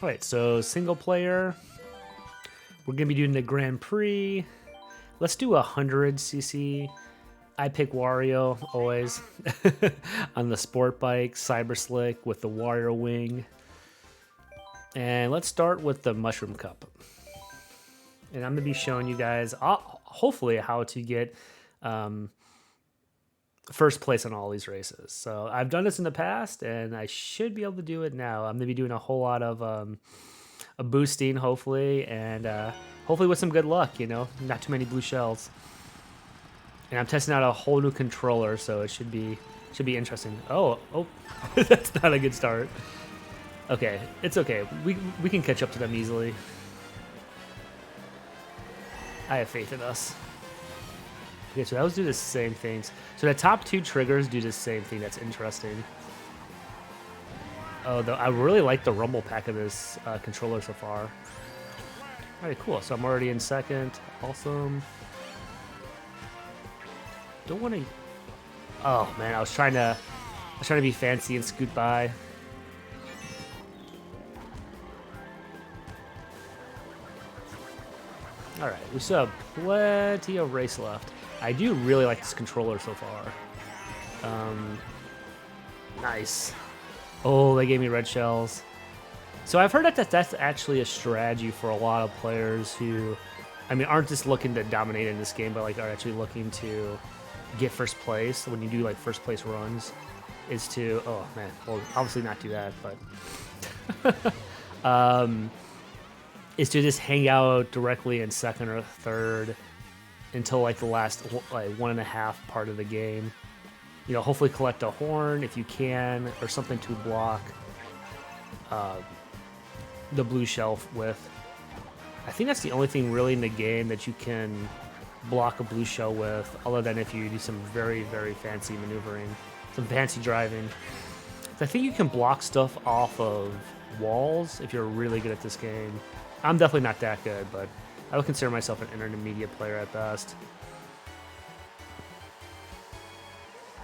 All right, so single player. We're gonna be doing the Grand Prix. Let's do 100cc. I pick Wario always on the sport bike, Cyber Slick with the Wario wing. And let's start with the Mushroom Cup. And I'm gonna be showing you guys, hopefully, how to get first place on all these races. So I've done this in the past, and I should be able to do it now. I'm gonna be doing a whole lot of a boosting, hopefully, and hopefully with some good luck. You know, not too many blue shells. And I'm testing out a whole new controller, so it should be interesting. Oh, that's not a good start. Okay, it's okay. We can catch up to them easily. I have faith in us. Okay, so those do the same things. So the top two triggers do the same thing. That's interesting. Oh, I really like the rumble pack of this controller so far. All right, cool. So I'm already in second. Awesome. Don't want to. Oh man, I was trying to be fancy and scoot by. All right, we still have plenty of race left. I do really like this controller so far. Nice. Oh, they gave me red shells. So I've heard that that's actually a strategy for a lot of players who, I mean, aren't just looking to dominate in this game, but like are actually looking to get first place. When you do like first place runs, is to, oh man, well obviously not do that, but is to just hang out directly in second or third until like the last like 1.5 part of the game. You know, hopefully collect a horn if you can, or something to block the blue shelf with. I think that's the only thing really in the game that you can block a blue shell with, other than if you do some very, very fancy maneuvering, some fancy driving. I think you can block stuff off of walls if you're really good at this game. I'm definitely not that good, but I would consider myself an intermediate player at best.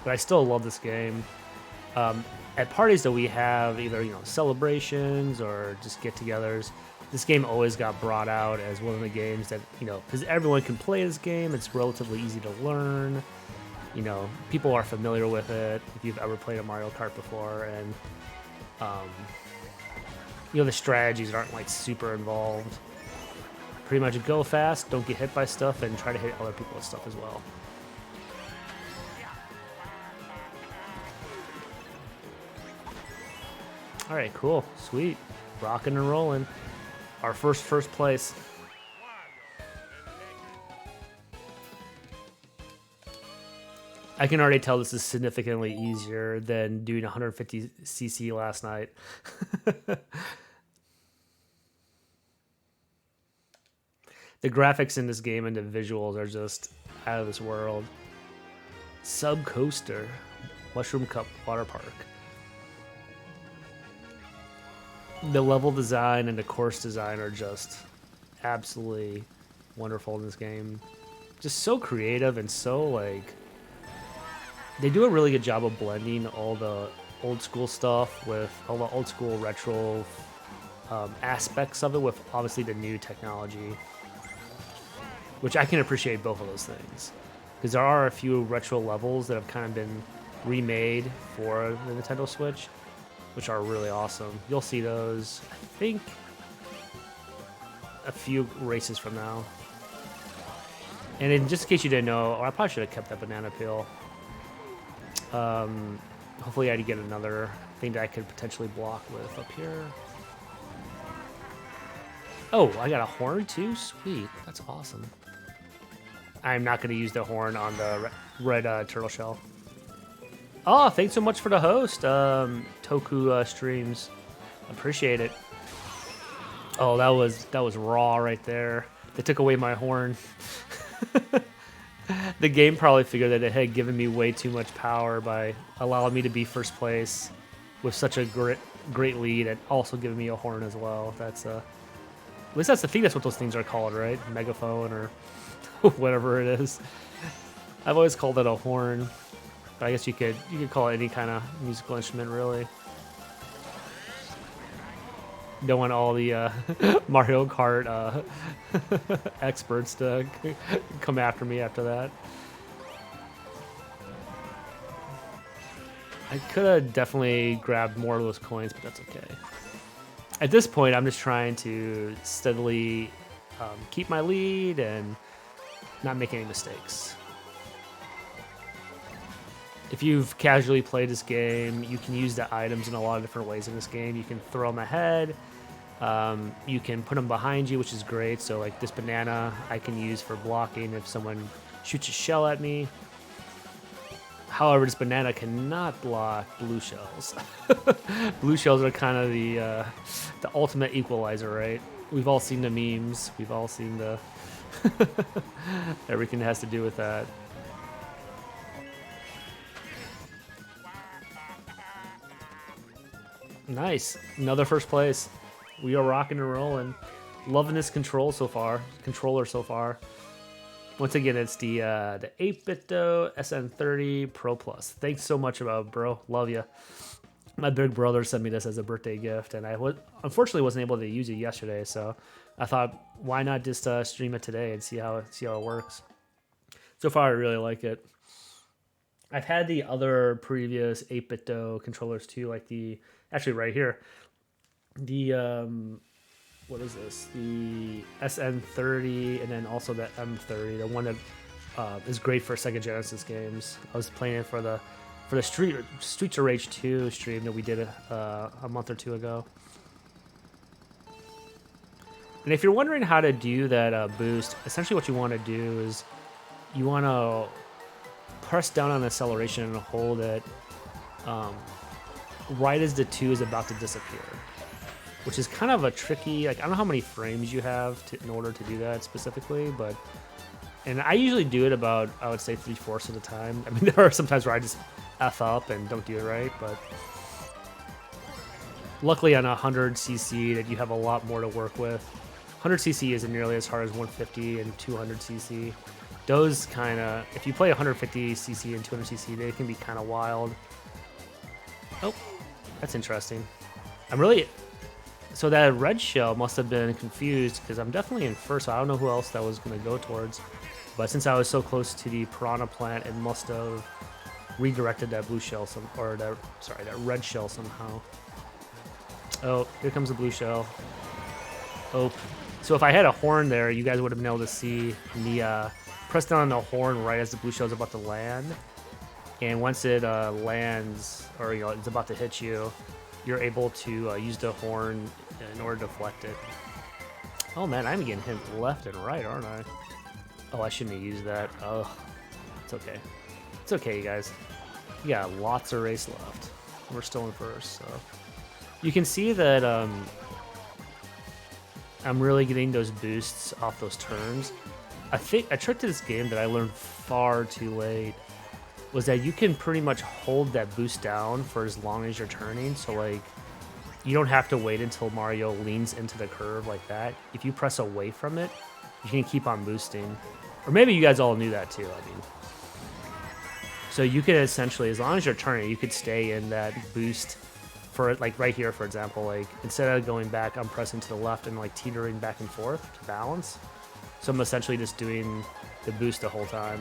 But I still love this game. At parties that we have, either celebrations or just get-togethers, this game always got brought out as one of the games that, because everyone can play this game, it's relatively easy to learn. People are familiar with it if you've ever played a Mario Kart before, and the strategies aren't like super involved. Pretty much go fast, don't get hit by stuff, and try to hit other people with stuff as well. All right, cool, sweet, rocking and rolling. Our first place. I can already tell this is significantly easier than doing 150cc last night. The graphics in this game and the visuals are just out of this world. Subcoaster, Mushroom Cup Water Park. The level design and the course design are just absolutely wonderful in this game. Just so creative and so like, they do a really good job of blending all the old school stuff with all the old school retro aspects of it with obviously the new technology, which I can appreciate both of those things, because there are a few retro levels that have kind of been remade for the Nintendo Switch, which are really awesome. You'll see those, I think, a few races from now. And in just in case you didn't know, or I probably should have kept that banana peel. Hopefully I'd get another thing that I could potentially block with up here. Oh, I got a horn too? Sweet, that's awesome. I'm not going to use the horn on the red turtle shell. Oh, thanks so much for the host, Toku Streams. Appreciate it. Oh, that was raw right there. They took away my horn. The game probably figured that it had given me way too much power by allowing me to be first place with such a great lead, and also giving me a horn as well. That's at least that's the thing. That's what those things are called, right? Megaphone or whatever it is. I've always called it a horn, but I guess you could call it any kind of musical instrument, really. Don't want all the Mario Kart experts to come after me after that. I could have definitely grabbed more of those coins, but that's okay. At this point, I'm just trying to steadily keep my lead and not make any mistakes. If you've casually played this game, you can use the items in a lot of different ways in this game. You can throw them ahead. You can put them behind you, which is great. So like this banana I can use for blocking if someone shoots a shell at me. However, this banana cannot block blue shells. Blue shells are kind of the ultimate equalizer, right? We've all seen the memes. We've all seen the everything that has to do with that. Nice. Another first place. We are rocking and rolling. Loving this controller so far. Once again, it's the 8-bit SN30 Pro Plus. Thanks so much, bro. Love you. My big brother sent me this as a birthday gift, and I unfortunately wasn't able to use it yesterday, so I thought, why not just stream it today and see how it works. So far, I really like it. I've had the other previous 8-bit controllers too, like actually right here, the what is this? The SN30 and then also the M30, the one that is great for Sega Genesis games. I was playing it for the Streets of Rage 2 stream that we did a month or two ago. And if you're wondering how to do that boost, essentially what you want to do is you want to press down on acceleration and hold it right as the 2 is about to disappear, which is kind of a tricky, like I don't know how many frames you have in order to do that specifically, and I usually do it about, I would say 3/4 of the time. I mean, there are some times where I just F up and don't do it right, but luckily on 100cc that you have a lot more to work with. 100cc isn't nearly as hard as 150 and 200cc. Those kind of, if you play 150cc and 200cc, they can be kind of wild. Oh, that's interesting. So that red shell must have been confused because I'm definitely in first, so I don't know who else that was going to go towards. But since I was so close to the piranha plant, it must have redirected that blue shell, that red shell somehow. Oh, here comes the blue shell. Oh, so if I had a horn there, you guys would have been able to see me press down on the horn right as the blue shell is about to land. And once it lands, or it's about to hit you, you're able to use the horn in order to deflect it. Oh man, I'm getting hit left and right, aren't I? Oh, I shouldn't have used that. Oh, it's okay. It's okay, you guys. We got lots of race left. We're still in first, so. You can see that I'm really getting those boosts off those turns. I think a trick to this game that I learned far too late was that you can pretty much hold that boost down for as long as you're turning. So like, you don't have to wait until Mario leans into the curve like that. If you press away from it, you can keep on boosting. Or maybe you guys all knew that too, I mean. So you could essentially, as long as you're turning, you could stay in that boost for like right here, for example, like instead of going back, I'm pressing to the left and like teetering back and forth to balance. So I'm essentially just doing the boost the whole time.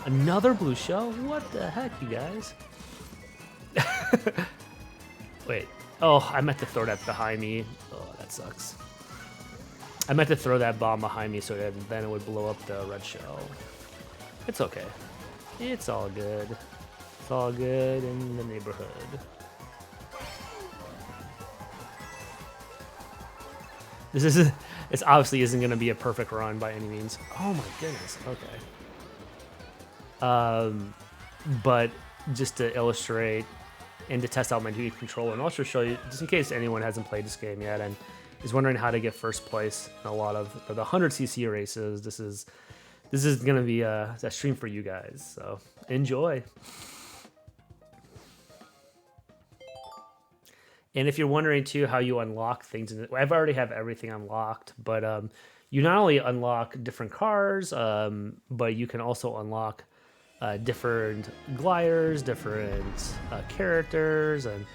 Another blue shell? What the heck, you guys? Wait. Oh, I meant to throw that behind me. Oh, that sucks. I meant to throw that bomb behind me so that then it would blow up the red shell. It's okay. It's all good. It's all good in the neighborhood. This obviously isn't going to be a perfect run by any means. Oh my goodness. Okay. But just to illustrate and to test out my new controller, and also show you, just in case anyone hasn't played this game yet and is wondering how to get first place in a lot of the 100cc races, this is going to be a stream for you guys. So enjoy. And if you're wondering too how you unlock things, I've already have everything unlocked, but you not only unlock different cars, but you can also unlock different gliders, different characters, and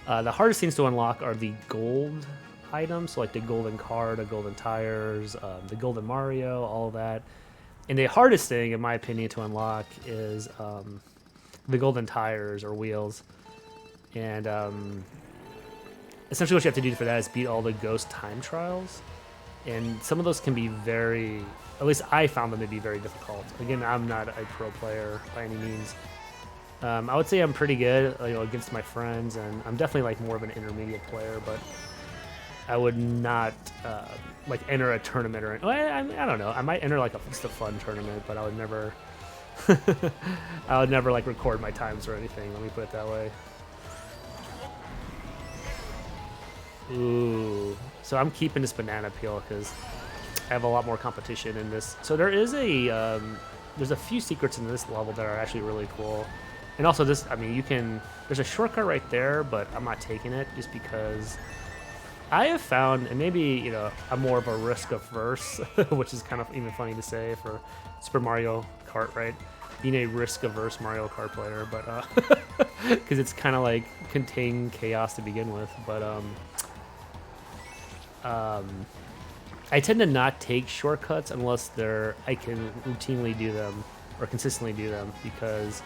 the hardest things to unlock are the gold items, so like the golden car, the golden tires, the golden Mario, all of that. And the hardest thing, in my opinion, to unlock is the golden tires or wheels. And essentially what you have to do for that is beat all the ghost time trials. And some of those can be very, at least I found them to be very difficult. Again, I'm not a pro player by any means. I would say I'm pretty good, against my friends, and I'm definitely like more of an intermediate player, but I would not like enter a tournament or I don't know. I might enter like just a fun tournament, but I would never I would never like record my times or anything. Let me put it that way. Ooh, so I'm keeping this banana peel because I have a lot more competition in this. So there is there's a few secrets in this level that are actually really cool. And also this, I mean, there's a shortcut right there, but I'm not taking it just because I have found, and maybe, I'm more of a risk averse, which is kind of even funny to say for Super Mario Kart, right? Being a risk averse Mario Kart player, but, because it's kind of like contain chaos to begin with, but, I tend to not take shortcuts unless I can routinely do them or consistently do them because,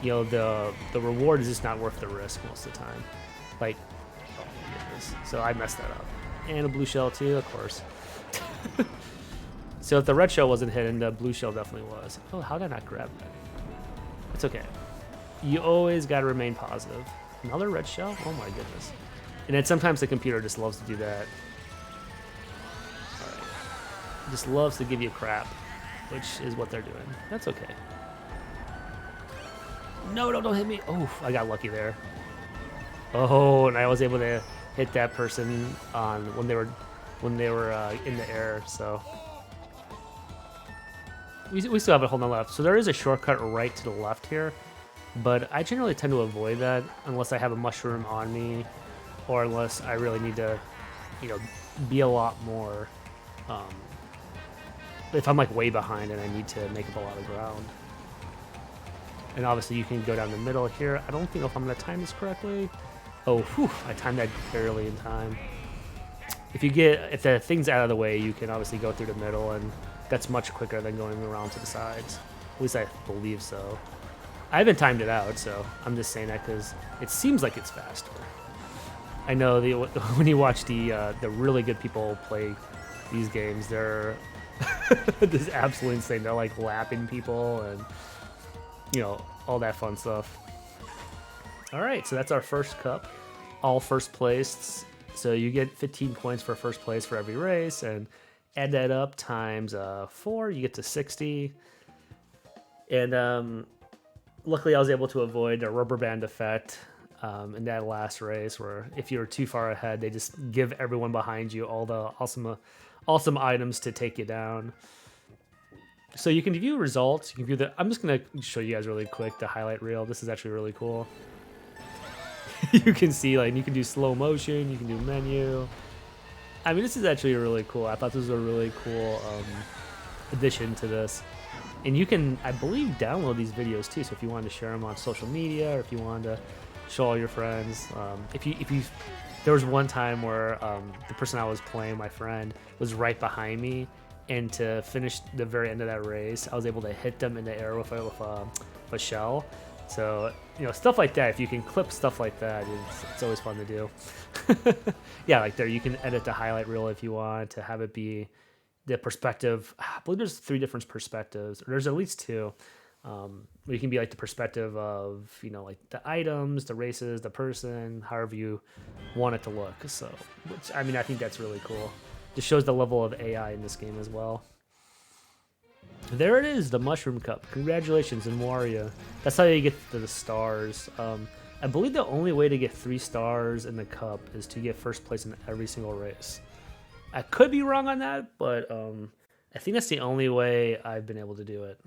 the reward is just not worth the risk most of the time. Like, oh my goodness. So I messed that up. And a blue shell too, of course. So if the red shell wasn't hidden, the blue shell definitely was. Oh, how did I not grab that? It's okay. You always got to remain positive. Another red shell? Oh my goodness. And then sometimes the computer just loves to do that. Just loves to give you crap, which is what they're doing. That's okay. No, don't hit me. Oh, I got lucky there. Oh, and I was able to hit that person on when they were in the air. So we still have a whole nother left. So there is a shortcut right to the left here, but I generally tend to avoid that unless I have a mushroom on me, or unless I really need to, be a lot more. If I'm like way behind and I need to make up a lot of ground. And obviously you can go down the middle here. I don't think if I'm going to time this correctly. Oh, whew, I timed that barely in time. If the thing's out of the way, you can obviously go through the middle, and that's much quicker than going around to the sides. At least I believe so. I haven't timed it out, so I'm just saying that because it seems like it's faster. I know when you watch the really good people play these games, they're just absolutely insane. They're like lapping people and all that fun stuff. All right, so that's our first cup, all first place. So you get 15 points for first place for every race, and add that up times 4, you get to 60. And luckily I was able to avoid a rubber band effect in that last race, where if you were too far ahead, they just give everyone behind you all the awesome items to take you down. So you can view results. You can view I'm just gonna show you guys really quick the highlight reel. This is actually really cool. You can see, like, you can do slow motion. You can do menu. I mean, this is actually really cool. I thought this was a really cool addition to this. And you can, I believe, download these videos too. So if you wanted to share them on social media, or if you wanted to show all your friends, there was one time where the person I was playing, my friend, was right behind me. And to finish the very end of that race, I was able to hit them in the air with a shell. So, stuff like that, if you can clip stuff like that, it's always fun to do. Yeah, like there, you can edit the highlight reel if you want to have it be the perspective. I believe there's 3 different perspectives, or there's at least 2. Where you can be like the perspective of, like the items, the races, the person, however you want it to look. So, I think that's really cool. Just shows the level of AI in this game as well. There it is, the Mushroom Cup. Congratulations, and Wario. That's how you get to the stars. I believe the only way to get 3 stars in the cup is to get first place in every single race. I could be wrong on that, but I think that's the only way I've been able to do it.